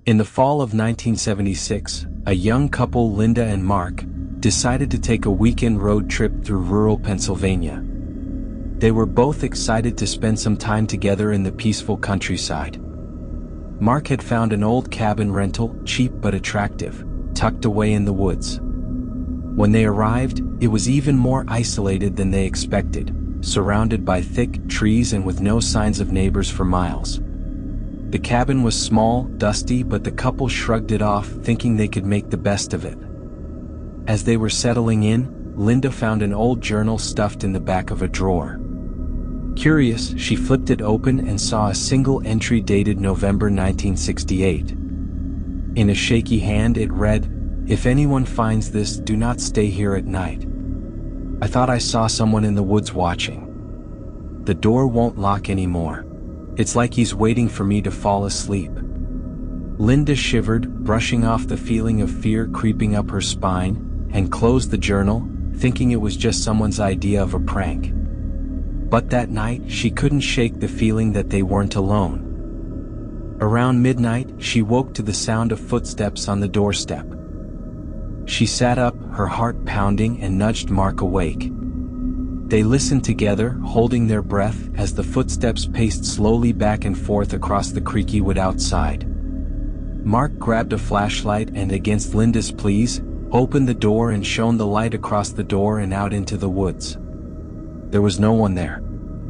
In the fall of 1976, a young couple, Linda and Mark, decided to take a weekend road trip through rural Pennsylvania. They were both excited to spend some time together in the peaceful countryside. Mark had found an old cabin rental, cheap but attractive, tucked away in the woods. When they arrived, it was even more isolated than they expected, surrounded by thick trees and with no signs of neighbors for miles. The cabin was small, dusty, but the couple shrugged it off, thinking they could make the best of it. As they were settling in, Linda found an old journal stuffed in the back of a drawer. Curious, she flipped it open and saw a single entry dated November 1968. In a shaky hand it read, "If anyone finds this, do not stay here at night. I thought I saw someone in the woods watching. The door won't lock anymore. It's like he's waiting for me to fall asleep." Linda shivered, brushing off the feeling of fear creeping up her spine, and closed the journal, thinking it was just someone's idea of a prank. But that night, she couldn't shake the feeling that they weren't alone. Around midnight, she woke to the sound of footsteps on the doorstep. She sat up, her heart pounding, and nudged Mark awake. They listened together, holding their breath as the footsteps paced slowly back and forth across the creaky wood outside. Mark grabbed a flashlight and, against Linda's pleas, opened the door and shone the light across the door and out into the woods. There was no one there.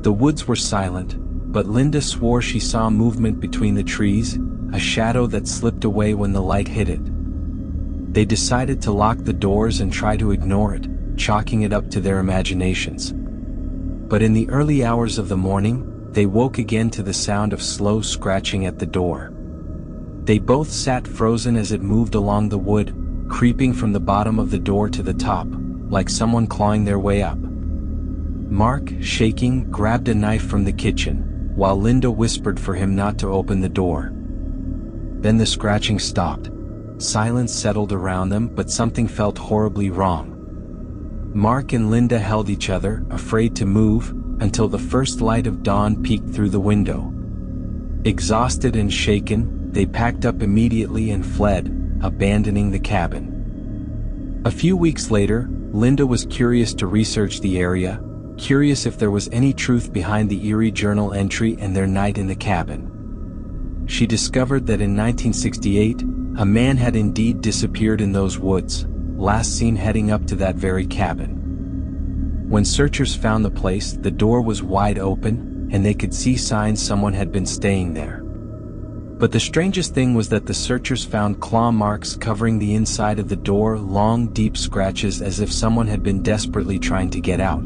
The woods were silent, but Linda swore she saw movement between the trees, a shadow that slipped away when the light hit it. They decided to lock the doors and try to ignore it, chalking it up to their imaginations. But in the early hours of the morning, they woke again to the sound of slow scratching at the door. They both sat frozen as it moved along the wood, creeping from the bottom of the door to the top, like someone clawing their way up. Mark, shaking, grabbed a knife from the kitchen, while Linda whispered for him not to open the door. Then the scratching stopped. Silence settled around them, but something felt horribly wrong. Mark and Linda held each other, afraid to move, until the first light of dawn peeked through the window. Exhausted and shaken, they packed up immediately and fled, abandoning the cabin. A few weeks later, Linda was curious to research the area, curious if there was any truth behind the eerie journal entry and their night in the cabin. She discovered that in 1968, a man had indeed disappeared in those woods, last seen heading up to that very cabin. When searchers found the place, the door was wide open, and they could see signs someone had been staying there. But the strangest thing was that the searchers found claw marks covering the inside of the door, long, deep scratches as if someone had been desperately trying to get out.